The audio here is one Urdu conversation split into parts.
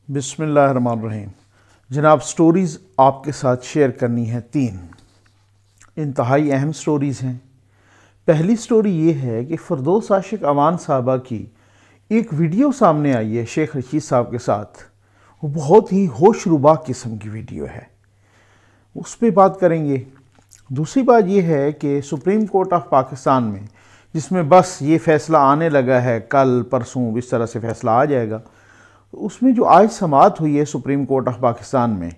بسم اللہ الرحمن الرحیم۔ جناب سٹوریز آپ کے ساتھ شیئر کرنی ہے 3 انتہائی اہم سٹوریز ہیں۔ پہلی سٹوری یہ ہے کہ فردوس عاشق امان صاحبہ کی ایک ویڈیو سامنے آئی ہے شیخ رشید صاحب کے ساتھ۔ وہ بہت ہی ہوش ربا قسم کی ویڈیو ہے، اس پہ بات کریں گے۔ دوسری بات یہ ہے کہ سپریم کورٹ آف پاکستان میں، جس میں بس یہ فیصلہ آنے لگا ہے، کل پرسوں اس طرح سے فیصلہ آ جائے گا، اس میں جو آج سماعت ہوئی ہے سپریم کورٹ آف پاکستان میں،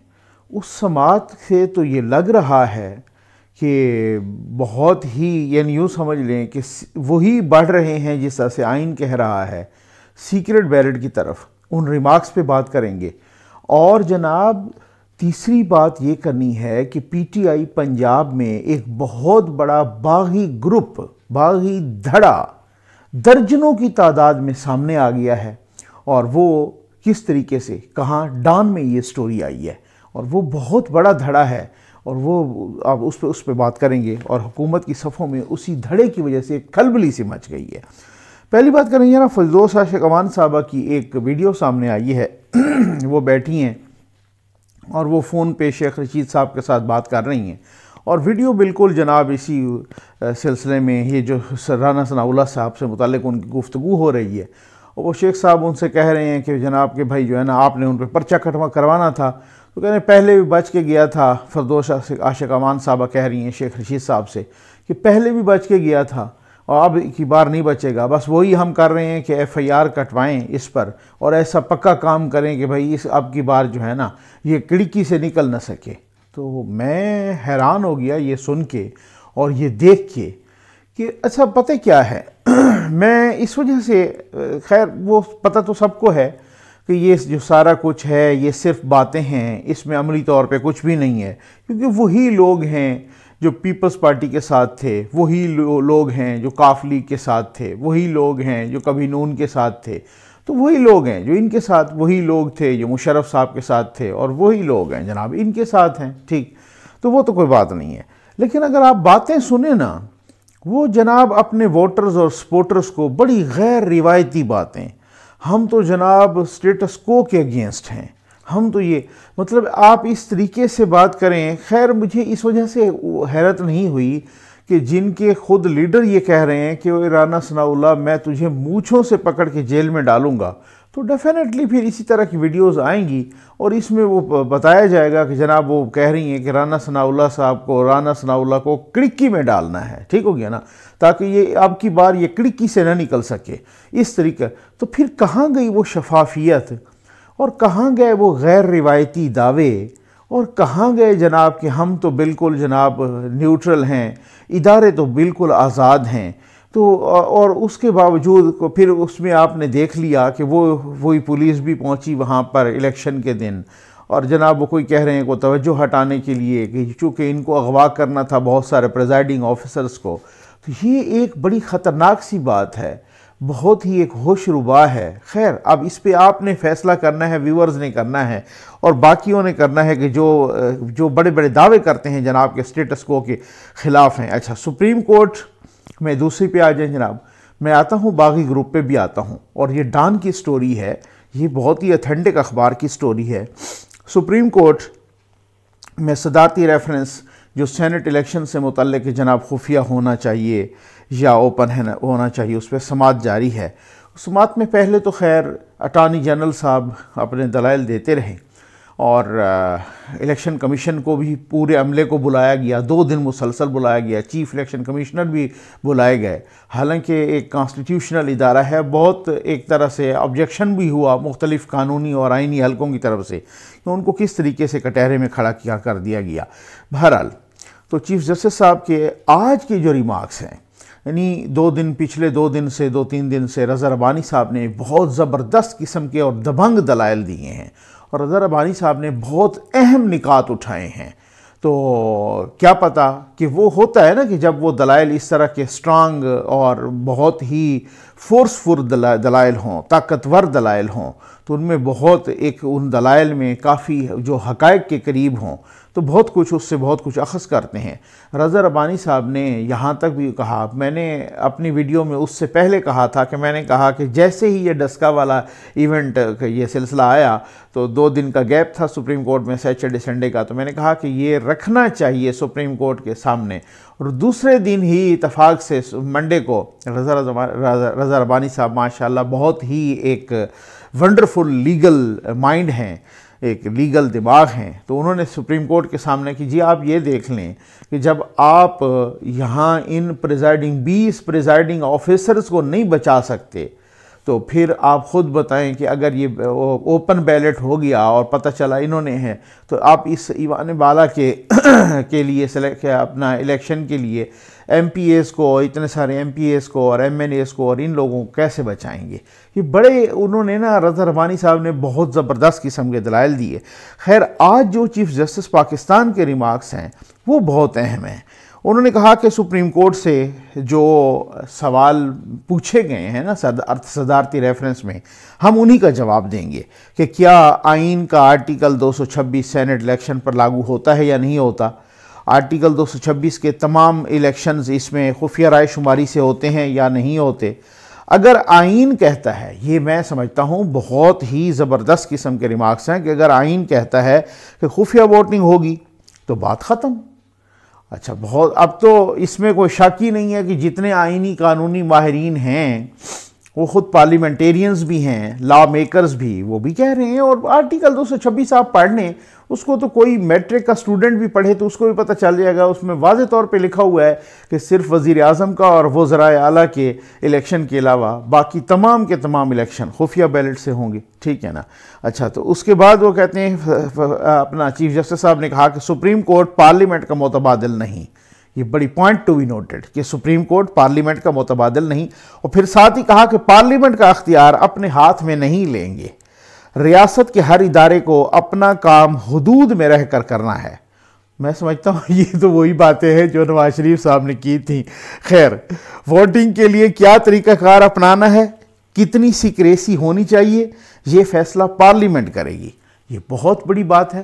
اس سماعت سے تو یہ لگ رہا ہے کہ بہت ہی، یعنی یوں سمجھ لیں کہ وہی بڑھ رہے ہیں جس طرح سے آئین کہہ رہا ہے سیکرٹ بیلٹ کی طرف۔ ان ریمارکس پہ بات کریں گے۔ اور جناب تیسری بات یہ کرنی ہے کہ پی ٹی آئی پنجاب میں ایک بہت بڑا باغی گروپ، باغی دھڑا درجنوں کی تعداد میں سامنے آ گیا ہے، اور وہ کس طریقے سے، کہاں، ڈان میں یہ سٹوری آئی ہے، اور وہ بہت بڑا دھڑا ہے، اور وہ اب اس پہ بات کریں گے۔ اور حکومت کی صفوں میں اسی دھڑے کی وجہ سے کھلبلی سی مچ گئی ہے۔ پہلی بات کریں گے نا، فردوس عاشق امان صاحبہ کی ایک ویڈیو سامنے آئی ہے، وہ بیٹھی ہیں اور وہ فون پہ شیخ رشید صاحب کے ساتھ بات کر رہی ہیں، اور ویڈیو بالکل جناب اسی سلسلے میں یہ جو رانا ثناءاللہ صاحب سے متعلق ان کی گفتگو ہو رہی ہے، اور وہ شیخ صاحب ان سے کہہ رہے ہیں کہ جناب کے بھائی جو ہے نا، آپ نے ان پہ پرچہ کروانا تھا، تو کہہ رہے ہیں پہلے بھی بچ کے گیا تھا۔ فردوس عاشق امان صاحبہ کہہ رہی ہیں شیخ رشید صاحب سے کہ پہلے بھی بچ کے گیا تھا اور اب کی بار نہیں بچے گا، بس وہی ہم کر رہے ہیں کہ ایف آئی آر کٹوائیں اس پر، اور ایسا پکا کام کریں کہ بھائی اس اب کی بار جو ہے نا یہ کڑکی سے نکل نہ سکے۔ تو میں حیران ہو گیا یہ سن کے اور یہ دیکھ کے کہ اچھا پتہ کیا ہے، میں اس وجہ سے، خیر وہ پتہ تو سب کو ہے کہ یہ جو سارا کچھ ہے یہ صرف باتیں ہیں، اس میں عملی طور پہ کچھ بھی نہیں ہے، کیونکہ وہی لوگ ہیں جو پیپلز پارٹی کے ساتھ تھے، وہی لوگ ہیں جو کاف لیگ کے ساتھ تھے، وہی لوگ ہیں جو کبھی نون کے ساتھ تھے، تو وہی لوگ ہیں جو ان کے ساتھ، وہی لوگ تھے جو مشرف صاحب کے ساتھ تھے، اور وہی لوگ ہیں جناب ان کے ساتھ ہیں، ٹھیک، تو وہ تو کوئی بات نہیں ہے۔ لیکن اگر آپ باتیں سنیں نا، وہ جناب اپنے ووٹرز اور سپورٹرز کو بڑی غیر روایتی باتیں، ہم تو جناب سٹیٹس کو کے اگینسٹ ہیں، ہم تو یہ، مطلب آپ اس طریقے سے بات کریں۔ خیر مجھے اس وجہ سے حیرت نہیں ہوئی کہ جن کے خود لیڈر یہ کہہ رہے ہیں کہ رانا ثناءاللہ میں تجھے مونچھوں سے پکڑ کے جیل میں ڈالوں گا، تو ڈیفینیٹلی پھر اسی طرح کی ویڈیوز آئیں گی، اور اس میں وہ بتایا جائے گا کہ جناب وہ کہہ رہی ہیں کہ رانا ثناءاللہ کو کڑکی میں ڈالنا ہے، ٹھیک ہو گیا نا، تاکہ یہ اب کی بار یہ کڑکی سے نہ نکل سکے، اس طریقے۔ تو پھر کہاں گئی وہ شفافیت، اور کہاں گئے وہ غیر روایتی دعوے، اور کہاں گئے جناب کہ ہم تو بالکل جناب نیوٹرل ہیں، ادارے تو بالکل آزاد ہیں، تو اور اس کے باوجود پھر اس میں آپ نے دیکھ لیا کہ وہی پولیس بھی پہنچی وہاں پر الیکشن کے دن، اور جناب وہ کوئی کہہ رہے ہیں کو توجہ ہٹانے کے لیے کہ چونکہ ان کو اغوا کرنا تھا بہت سارے پریزائڈنگ آفیسرز کو۔ تو یہ ایک بڑی خطرناک سی بات ہے، بہت ہی ایک ہوش ربا ہے۔ خیر اب اس پہ آپ نے فیصلہ کرنا ہے، ویورز نے کرنا ہے، اور باقیوں نے کرنا ہے کہ جو بڑے بڑے دعوے کرتے ہیں جناب کے سٹیٹس کو کے خلاف ہیں۔ اچھا سپریم کورٹ میں دوسری پہ آ جائیں جناب، میں آتا ہوں باغی گروپ پہ بھی آتا ہوں، اور یہ ڈان کی سٹوری ہے، یہ بہت ہی اتھینٹک اخبار کی سٹوری ہے۔ سپریم کورٹ میں صدارتی ریفرنس جو سینٹ الیکشن سے متعلق جناب خفیہ ہونا چاہیے یا اوپن ہونا چاہیے، اس پہ سماعت جاری ہے۔ سماعت میں پہلے تو خیر اٹارنی جنرل صاحب اپنے دلائل دیتے رہے، اور الیکشن کمیشن کو بھی پورے عملے کو بلایا گیا، 2 دن مسلسل بلایا گیا، چیف الیکشن کمشنر بھی بلائے گئے، حالانکہ ایک کانسٹیٹیوشنل ادارہ ہے، بہت ایک طرح سے آبجیکشن بھی ہوا مختلف قانونی اور آئینی حلقوں کی طرف سے کہ ان کو کس طریقے سے کٹہرے میں کھڑا کر دیا گیا۔ بہرحال تو چیف جسٹس صاحب کے آج کے جو ریمارکس ہیں، یعنی پچھلے 2-3 دن سے رضا ربانی صاحب نے بہت زبردست قسم کے اور دبنگ دلائل دیے ہیں، اور رضا ربانی صاحب نے بہت اہم نکات اٹھائے ہیں۔ تو کیا پتہ کہ وہ ہوتا ہے نا کہ جب وہ دلائل اس طرح کے سٹرانگ اور بہت ہی فورسفل دلائل ہوں، طاقتور دلائل ہوں، تو ان میں بہت ان دلائل میں کافی جو حقائق کے قریب ہوں تو بہت کچھ اس سے بہت کچھ اخذ کرتے ہیں۔ رضا ربانی صاحب نے یہاں تک بھی کہا، میں نے اپنی ویڈیو میں اس سے پہلے کہا تھا کہ میں نے کہا کہ جیسے ہی یہ ڈسکا والا ایونٹ یہ سلسلہ آیا تو 2 دن کا گیپ تھا سپریم کورٹ میں سیچرڈے سنڈے کا، تو میں نے کہا کہ یہ رکھنا چاہیے سپریم کورٹ کے سامنے، اور دوسرے دن ہی اتفاق سے منڈے کو رضا ربانی صاحب ماشاءاللہ بہت ہی ایک ونڈرفل لیگل مائنڈ ہیں، ایک لیگل دماغ ہیں، تو انہوں نے سپریم کورٹ کے سامنے کہ جی آپ یہ دیکھ لیں کہ جب آپ یہاں ان 20 پریزائڈنگ آفیسرز کو نہیں بچا سکتے تو پھر آپ خود بتائیں کہ اگر یہ اوپن بیلٹ ہو گیا اور پتہ چلا انہوں نے ہیں تو آپ اس ایوان بالا کے لیے اپنا الیکشن کے لیے ایم پی ایز کو، اتنے سارے ایم پی ایز کو اور ایم این ایز کو اور ان لوگوں کو کیسے بچائیں گے؟ یہ بڑے انہوں نے رضا ربانی صاحب نے بہت زبردست قسم کے دلائل دیے۔ خیر، آج جو چیف جسٹس پاکستان کے ریمارکس ہیں وہ بہت اہم ہیں۔ انہوں نے کہا کہ سپریم کورٹ سے جو سوال پوچھے گئے ہیں صدارتی ریفرنس میں، ہم انہی کا جواب دیں گے کہ کیا آئین کا آرٹیکل 226 سینٹ الیکشن پر لاگو ہوتا ہے یا نہیں ہوتا، آرٹیکل 226 کے تمام الیکشنز اس میں خفیہ رائے شماری سے ہوتے ہیں یا نہیں ہوتے۔ اگر آئین کہتا ہے، یہ میں سمجھتا ہوں بہت ہی زبردست قسم کے ریمارکس ہیں، کہ اگر آئین کہتا ہے کہ خفیہ ووٹنگ ہوگی تو بات ختم۔ اچھا، اب تو اس میں کوئی شک ہی نہیں ہے کہ جتنے آئینی قانونی ماہرین ہیں وہ خود پارلیمنٹیرینز بھی ہیں، لا میکرز بھی، وہ بھی کہہ رہے ہیں، اور آرٹیکل 226 آپ پڑھ لیں، اس کو تو کوئی میٹرک کا سٹوڈنٹ بھی پڑھے تو اس کو بھی پتہ چل جائے گا، اس میں واضح طور پہ لکھا ہوا ہے کہ صرف وزیر اعظم کا اور وزرائے اعلیٰ کے الیکشن کے علاوہ باقی تمام کے تمام الیکشن خفیہ بیلٹ سے ہوں گے، ٹھیک ہے نا۔ اچھا، تو اس کے بعد وہ کہتے ہیں، اپنا چیف جسٹس صاحب نے کہا کہ سپریم کورٹ پارلیمنٹ کا متبادل نہیں، یہ بڑی پوائنٹ ٹو بی نوٹڈ کہ سپریم کورٹ پارلیمنٹ کا متبادل نہیں، اور پھر ساتھ ہی کہا کہ پارلیمنٹ کا اختیار اپنے ہاتھ میں نہیں لیں گے، ریاست کے ہر ادارے کو اپنا کام حدود میں رہ کر کرنا ہے۔ میں سمجھتا ہوں یہ تو وہی باتیں ہیں جو نواز شریف صاحب نے کی تھیں۔ خیر، ووٹنگ کے لیے کیا طریقہ کار اپنانا ہے، کتنی سیکریسی ہونی چاہیے، یہ فیصلہ پارلیمنٹ کرے گی۔ یہ بہت بڑی بات ہے،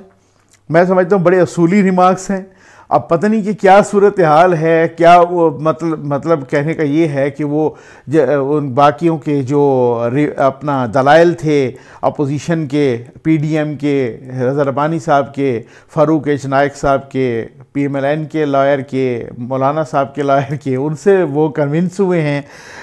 میں سمجھتا ہوں بڑے اصولی ریمارکس ہیں۔ اب پتہ نہیں کہ کیا صورتحال ہے، کیا وہ مطلب کہنے کا یہ ہے کہ وہ ان باقیوں کے جو اپنا دلائل تھے اپوزیشن کے، پی ڈی ایم کے، رضا ربانی صاحب کے، فاروق ایچ نائک صاحب کے، پی ایم ایل این کے لائر کے، مولانا صاحب کے لائر کے، ان سے وہ کنونس ہوئے ہیں،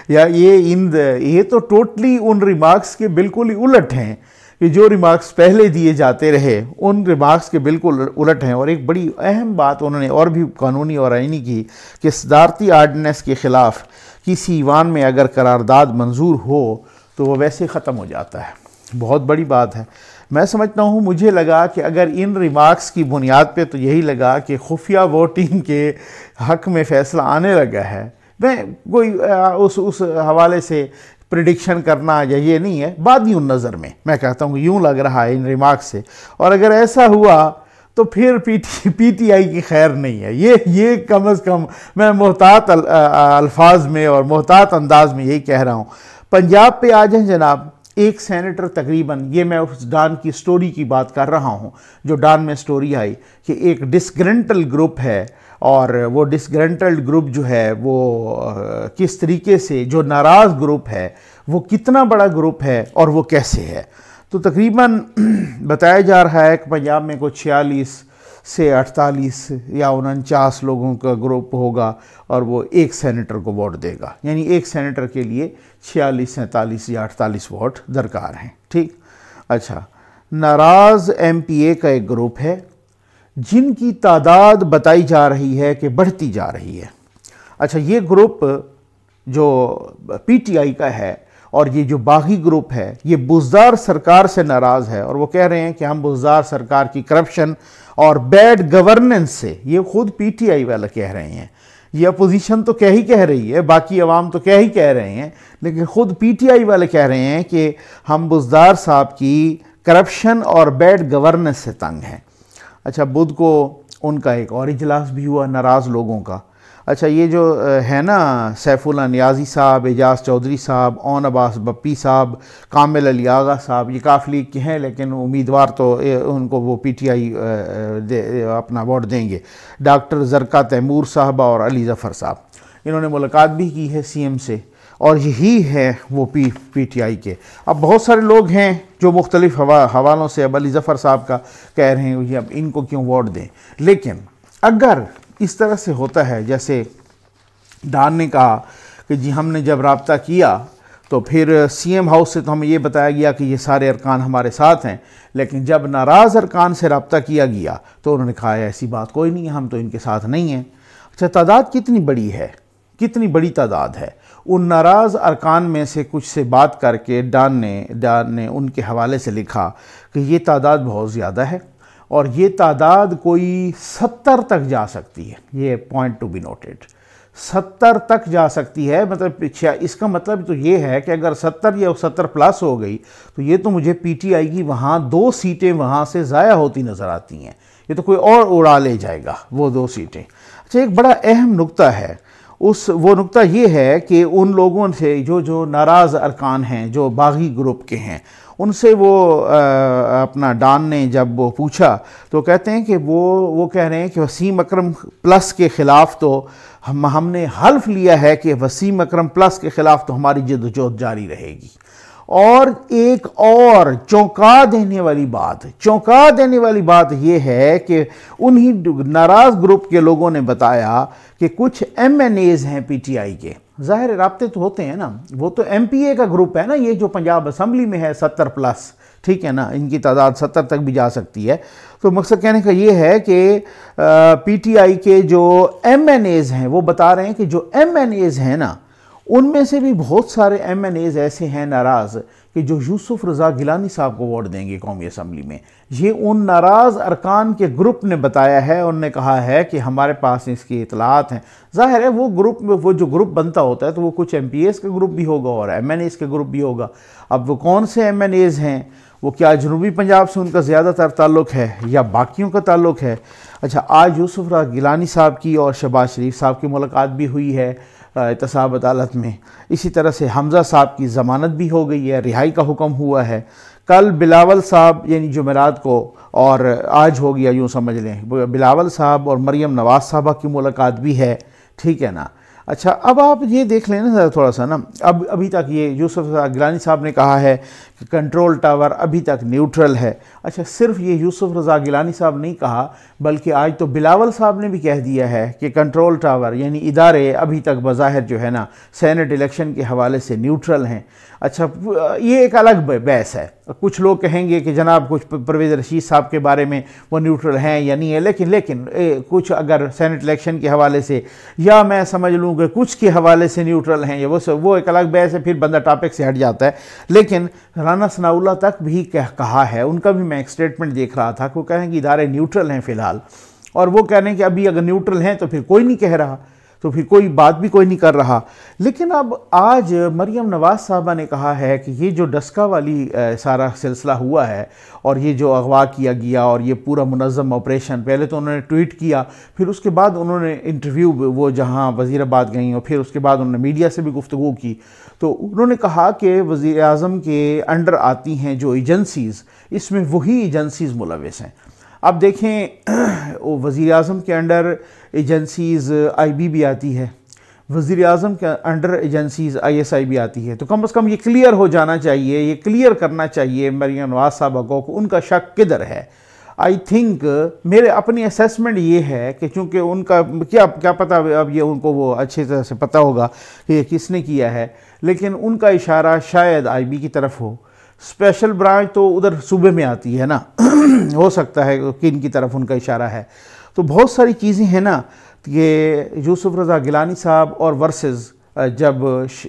یا یہ تو ٹوٹلی ان ریمارکس کے بالکل ہی الٹ ہیں کہ جو ریمارکس پہلے دیے جاتے رہے ان ریمارکس کے بالکل الٹ ہیں۔ اور ایک بڑی اہم بات انہوں نے اور بھی قانونی اور آئینی کی کہ صدارتی آرڈیننس کے خلاف کسی ایوان میں اگر قرارداد منظور ہو تو وہ ویسے ختم ہو جاتا ہے۔ بہت بڑی بات ہے۔ میں سمجھتا ہوں، مجھے لگا کہ اگر ان ریمارکس کی بنیاد پہ تو یہی لگا کہ خفیہ ووٹنگ کے حق میں فیصلہ آنے لگا ہے، میں کوئی اس حوالے سے پریڈکشن کرنا یا یہ نہیں ہے، بادی النظر میں کہتا ہوں یوں لگ رہا ہے ان ریمارکس سے، اور اگر ایسا ہوا تو پھر پی ٹی آئی کی خیر نہیں ہے۔ یہ کم از کم میں محتاط الفاظ میں اور محتاط انداز میں یہی کہہ رہا ہوں۔ پنجاب پہ آ جائیں جناب، ایک سینیٹر تقریباً، یہ میں اس ڈان کی سٹوری کی بات کر رہا ہوں جو ڈان میں سٹوری آئی کہ ایک ڈسگرنٹل گروپ ہے، اور وہ ڈسگرنٹلڈ گروپ جو ہے وہ کس طریقے سے، جو ناراض گروپ ہے وہ کتنا بڑا گروپ ہے اور وہ کیسے ہے، تو تقریباً بتایا جا رہا ہے کہ پنجاب میں کوئی 46 سے 48 یا 49 لوگوں کا گروپ ہوگا اور وہ ایک سینیٹر کو ووٹ دے گا، یعنی ایک سینیٹر کے لیے 46 47 یا 48 ووٹ درکار ہیں، ٹھیک۔ اچھا، ناراض ایم پی اے کا ایک گروپ ہے جن کی تعداد بتائی جا رہی ہے کہ بڑھتی جا رہی ہے۔ اچھا، یہ گروپ جو پی ٹی آئی کا ہے اور یہ جو باغی گروپ ہے یہ بزدار سرکار سے ناراض ہے، اور وہ کہہ رہے ہیں کہ ہم بزدار سرکار کی کرپشن اور بیڈ گورننس سے، یہ خود پی ٹی آئی والا کہہ رہے ہیں، یہ اپوزیشن تو کہہ رہی ہے، باقی عوام تو کہہ رہے ہیں، لیکن خود پی ٹی آئی والے کہہ رہے ہیں کہ ہم بزدار صاحب کی کرپشن اور بیڈ گورننس سے تنگ ہیں۔ اچھا، بدھ کو ان کا ایک اور اجلاس بھی ہوا ناراض لوگوں کا۔ اچھا یہ جو ہے نا سیف اللہ نیازی صاحب، اعجاز چودھری صاحب، اون عباس بپی صاحب، کامل علی آغا صاحب، یہ کاف لیگ کے ہیں لیکن امیدوار تو ان کو وہ پی ٹی آئی اپنا ووٹ دیں گے۔ ڈاکٹر زرکا تیمور صاحبہ اور علی ظفر صاحب، انہوں نے ملاقات بھی کی ہے سی ایم سے، اور یہی ہے وہ پی ٹی آئی کے۔ اب بہت سارے لوگ ہیں جو مختلف حوالوں سے اب علی ظفر صاحب کا کہہ رہے ہیں یہ اب ان کو کیوں ووٹ دیں، لیکن اگر اس طرح سے ہوتا ہے جیسے ڈان نے کہا کہ جی ہم نے جب رابطہ کیا تو پھر سی ایم ہاؤس سے تو ہمیں یہ بتایا گیا کہ یہ سارے ارکان ہمارے ساتھ ہیں، لیکن جب ناراض ارکان سے رابطہ کیا گیا تو انہوں نے کہا ایسی بات کوئی نہیں ہے، ہم تو ان کے ساتھ نہیں ہیں۔ اچھا تعداد کتنی بڑی ہے، کتنی بڑی تعداد ہے؟ ان ناراض ارکان میں سے کچھ سے بات کر کے ڈان نے ان کے حوالے سے لکھا کہ یہ تعداد بہت زیادہ ہے اور یہ تعداد کوئی 70 تک جا سکتی ہے، یہ پوائنٹ ٹو بی نوٹڈ، 70 تک جا سکتی ہے۔ مطلب اس کا مطلب تو یہ ہے کہ اگر 70 یا 70 پلس ہو گئی تو یہ تو مجھے پی ٹی آئی کی وہاں 2 سیٹیں وہاں سے ضائع ہوتی نظر آتی ہیں، یہ تو کوئی اور اڑا لے جائے گا وہ 2 سیٹیں۔ اچھا ایک بڑا اہم نقطہ ہے، وہ نقطہ یہ ہے کہ ان لوگوں سے جو ناراض ارکان ہیں جو باغی گروپ کے ہیں، ان سے وہ اپنا ڈان نے جب وہ پوچھا تو کہتے ہیں کہ وہ کہہ رہے ہیں کہ وسیم اکرم پلس کے خلاف تو ہم نے حلف لیا ہے کہ وسیم اکرم پلس کے خلاف تو ہماری جدوجہد جاری رہے گی۔ اور ایک اور چونکا دینے والی بات یہ ہے کہ انہی ناراض گروپ کے لوگوں نے بتایا کہ کچھ ایم این ایز ہیں پی ٹی آئی کے، ظاہر رابطے تو ہوتے ہیں نا، وہ تو ایم پی اے کا گروپ ہے نا، یہ جو پنجاب اسمبلی میں ہے 70 پلس، ٹھیک ہے نا، ان کی تعداد 70 تک بھی جا سکتی ہے۔ تو مقصد کہنے کا یہ ہے کہ پی ٹی آئی کے جو ایم این ایز ہیں وہ بتا رہے ہیں کہ جو ایم این ایز ہیں نا، ان میں سے بھی بہت سارے ایم این ایز ایسے ہیں ناراض کہ جو یوسف رضا گیلانی صاحب کو ووٹ دیں گے قومی اسمبلی میں۔ یہ ان ناراض ارکان کے گروپ نے بتایا ہے، انہوں نے کہا ہے کہ ہمارے پاس اس کی اطلاعات ہیں۔ ظاہر ہے وہ جو گروپ بنتا ہوتا ہے تو وہ کچھ ایم پی ایز کا گروپ بھی ہوگا اور ایم این ایز کا گروپ بھی ہوگا۔ اب وہ کون سے ایم این ایز ہیں، وہ کیا جنوبی پنجاب سے ان کا زیادہ تر تعلق ہے یا باقیوں کا تعلق ہے؟ اچھا آج یوسف رضا گیلانی صاحب کی اور شہباز شریف صاحب کی ملاقات بھی ہوئی ہے احتساب عدالت میں، اسی طرح سے حمزہ صاحب کی ضمانت بھی ہو گئی ہے، رہائی کا حکم ہوا ہے۔ کل بلاول صاحب یعنی جمعرات کو، اور آج ہو گیا یوں سمجھ لیں، بلاول صاحب اور مریم نواز صاحبہ کی ملاقات بھی ہے، ٹھیک ہے نا۔ اچھا اب آپ یہ دیکھ لیں نا تھوڑا سا نا، ابھی تک یہ یوسف رضا گیلانی صاحب نے کہا ہے کہ کنٹرول ٹاور ابھی تک نیوٹرل ہے۔ اچھا صرف یہ یوسف رضا گیلانی صاحب نہیں کہا، بلکہ آج تو بلاول صاحب نے بھی کہہ دیا ہے کہ کنٹرول ٹاور یعنی ادارے ابھی تک بظاہر جو ہے نا سینٹ الیکشن کے حوالے سے نیوٹرل ہیں۔ اچھا یہ ایک الگ بحث ہے، کچھ لوگ کہیں گے کہ جناب کچھ پرویز رشید صاحب کے بارے میں وہ نیوٹرل ہیں یا نہیں ہے، لیکن کچھ اگر سینٹ الیکشن کے حوالے سے یا میں سمجھ لوں کہ کچھ کے حوالے سے نیوٹرل ہیں، یا وہ ایک الگ بحث ہے، پھر بندہ ٹاپک سے ہٹ جاتا ہے۔ لیکن رانا ثناء اللہ تک بھی کہا ہے، ان کا بھی میں ایک سٹیٹمنٹ دیکھ رہا تھا کہ وہ کہہ رہے ہیں کہ ادارے نیوٹرل ہیں فی الحال، اور وہ کہہ رہے ہیں کہ ابھی اگر نیوٹرل ہیں تو پھر کوئی نہیں کہہ رہا، تو پھر کوئی بات بھی کوئی نہیں کر رہا۔ لیکن اب آج مریم نواز صاحبہ نے کہا ہے کہ یہ جو ڈسکا والی سارا سلسلہ ہوا ہے اور یہ جو اغوا کیا گیا اور یہ پورا منظم آپریشن، پہلے تو انہوں نے ٹویٹ کیا، پھر اس کے بعد انہوں نے انٹرویو وہ جہاں وزیر آباد گئیں اور پھر اس کے بعد انہوں نے میڈیا سے بھی گفتگو کی، تو انہوں نے کہا کہ وزیر اعظم کے انڈر آتی ہیں جو ایجنسیز، اس میں وہی ایجنسیز ملوث ہیں۔ اب دیکھیں وزیر اعظم کے انڈر ایجنسیز آئی بی بھی آتی ہے، وزیر اعظم کے under agencies I S I بھی آتی ہے، تو کم از کم یہ کلیئر ہو جانا چاہیے، یہ کلیئر کرنا چاہیے مریم نواز صاحبہ کو کہ ان کا شک کدھر ہے۔ آئی تھنک میرے اپنی اسیسمنٹ یہ ہے کہ چونکہ ان کا کیا پتہ اب یہ ان کو وہ اچھے طرح سے پتہ ہوگا کہ یہ کس نے کیا ہے، لیکن ان کا اشارہ شاید آئی بی کی طرف ہو۔ اسپیشل برانچ تو ادھر صوبے میں آتی ہے نا، ہو سکتا ہے کہ ان کی طرف ان کا اشارہ ہے۔ تو بہت ساری چیزیں ہیں نا کہ یوسف رضا گیلانی صاحب اور ورسز جب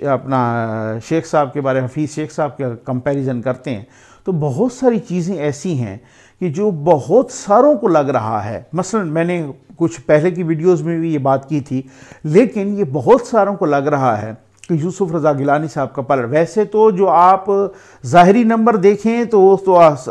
اپنا شیخ صاحب کے بارے میں حفیظ شیخ صاحب کا کمپیریزن کرتے ہیں تو بہت ساری چیزیں ایسی ہیں کہ جو بہت ساروں کو لگ رہا ہے۔ مثلا میں نے کچھ پہلے کی ویڈیوز میں بھی یہ بات کی تھی، لیکن یہ بہت ساروں کو لگ رہا ہے کہ یوسف رضا گیلانی صاحب کا پلڑ، ویسے تو جو آپ ظاہری نمبر دیکھیں تو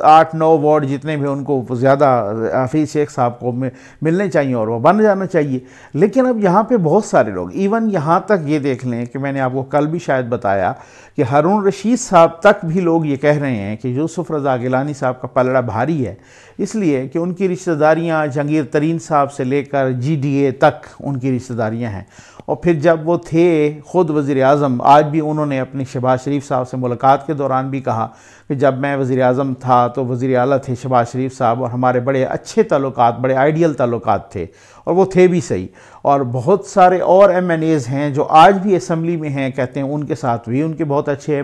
8-9 وارڈ جتنے بھی ان کو زیادہ حفیظ شیخ صاحب کو ملنے چاہیے اور وہ بن جانا چاہیے، لیکن اب یہاں پہ بہت سارے لوگ، ایون یہاں تک یہ دیکھ لیں کہ میں نے آپ کو کل بھی شاید بتایا کہ ہارون رشید صاحب تک بھی لوگ یہ کہہ رہے ہیں کہ یوسف رضا گیلانی صاحب کا پلڑا بھاری ہے، اس لیے کہ ان کی رشتہ داریاں جہانگیر ترین صاحب سے لے کر GDA تک ان کی رشتہ داریاں ہیں، اور پھر جب وہ تھے خود وزیر اعظم، آج بھی انہوں نے اپنی شہباز شریف صاحب سے ملاقات کے دوران بھی کہا کہ جب میں وزیر اعظم تھا تو وزیر اعلیٰ تھے شہباز شریف صاحب، اور ہمارے بڑے اچھے تعلقات، بڑے آئیڈیل تعلقات تھے، اور وہ تھے بھی صحیح، اور بہت سارے اور MNAs ہیں جو آج بھی اسمبلی میں ہیں، کہتے ہیں ان کے ساتھ بھی ان کے بہت اچھے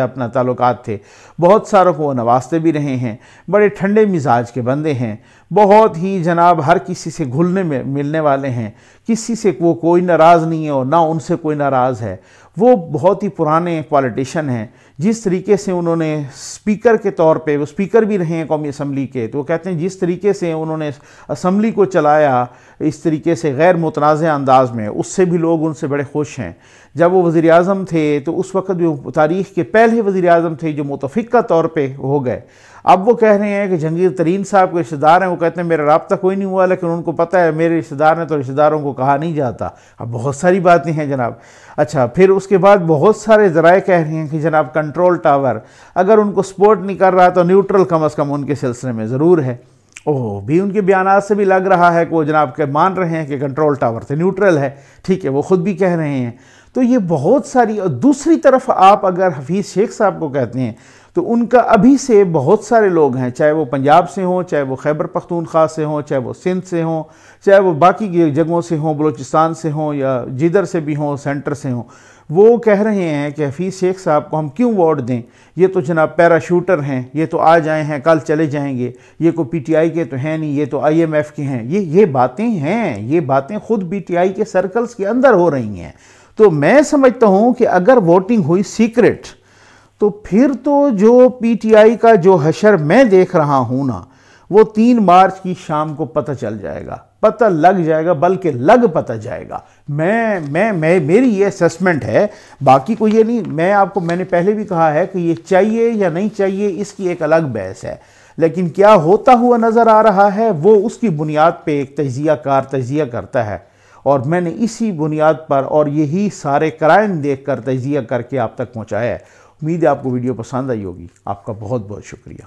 اپنا تعلقات تھے، بہت ساروں کو وہ نوازتے بھی رہے ہیں، بڑے ٹھنڈے مزاج کے بندے ہیں، بہت ہی جناب ہر کسی سے گھلنے میں ملنے والے ہیں، کسی سے وہ کوئی ناراض نہیں ہے اور نہ ان سے کوئی ناراض ہے، وہ بہت ہی پرانے پالیٹیشین ہیں۔ جس طریقے سے انہوں نے اسپیکر کے طور پہ، وہ اسپیکر بھی رہے ہیں قومی اسمبلی کے، تو وہ کہتے ہیں جس طریقے سے انہوں نے اسمبلی کو چلایا اس طریقے سے غیر متنازع انداز میں، اس سے بھی لوگ ان سے بڑے خوش ہیں۔ جب وہ وزیر اعظم تھے تو اس وقت بھی تاریخ کے پہلے وزیر اعظم تھے جو متفقہ طور پہ ہو گئے۔ اب وہ کہہ رہے ہیں کہ جہانگیر ترین صاحب کے رشتہ دار ہیں، وہ کہتے ہیں میرا رابطہ کوئی نہیں ہوا، لیکن ان کو پتہ ہے میرے رشتہ دار ہیں تو رشتہ داروں کو کہا نہیں جاتا۔ اب بہت ساری باتیں ہیں جناب۔ اچھا، پھر اس کے بعد بہت سارے ذرائع کہہ رہے ہیں کہ جناب کنٹرول ٹاور اگر ان کو سپورٹ نہیں کر رہا تو نیوٹرل کم از کم ان کے سلسلے میں ضرور ہے۔ بھی ان کے بیانات سے بھی لگ رہا ہے کہ وہ جناب کے مان رہے ہیں کہ کنٹرول ٹاور سے نیوٹرل ہے، ٹھیک ہے، وہ خود بھی کہہ رہے ہیں۔ تو یہ بہت ساری، اور دوسری طرف آپ اگر حفیظ شیخ صاحب کو کہتے ہیں تو ان کا ابھی سے بہت سارے لوگ ہیں، چاہے وہ پنجاب سے ہوں، چاہے وہ خیبر پختونخوا سے ہوں، چاہے وہ سندھ سے ہوں، چاہے وہ باقی جگہوں سے ہوں، بلوچستان سے ہوں یا جدھر سے بھی ہوں، سینٹر سے ہوں، وہ کہہ رہے ہیں کہ حفیظ شیخ صاحب کو ہم کیوں ووٹ دیں، یہ تو جناب پیراشوٹر ہیں، یہ تو آج آئے ہیں کل چلے جائیں گے، یہ کوئی PTI کے تو ہیں نہیں، یہ تو IMF کے ہیں، یہ باتیں ہیں، یہ باتیں خود PTI کے سرکلز کے اندر ہو رہی ہیں۔ تو میں سمجھتا ہوں کہ اگر ووٹنگ ہوئی سیکرٹ تو پھر تو جو PTI کا جو حشر میں دیکھ رہا ہوں نا، وہ 3 مارچ کی شام کو پتہ چل جائے گا، پتہ لگ جائے گا، بلکہ پتہ جائے گا۔ میری یہ اسیسمنٹ ہے، باقی کو یہ نہیں، میں نے پہلے بھی کہا ہے کہ یہ چاہیے یا نہیں چاہیے اس کی ایک الگ بحث ہے، لیکن کیا ہوتا ہوا نظر آ رہا ہے وہ اس کی بنیاد پہ ایک تجزیہ کرتا ہے، اور میں نے اسی بنیاد پر اور یہی سارے قرائن دیکھ کر تجزیہ کر کے آپ تک پہنچایا ہے۔ امید ہے آپ کو ویڈیو پسند آئی ہوگی۔ آپ کا بہت بہت شکریہ۔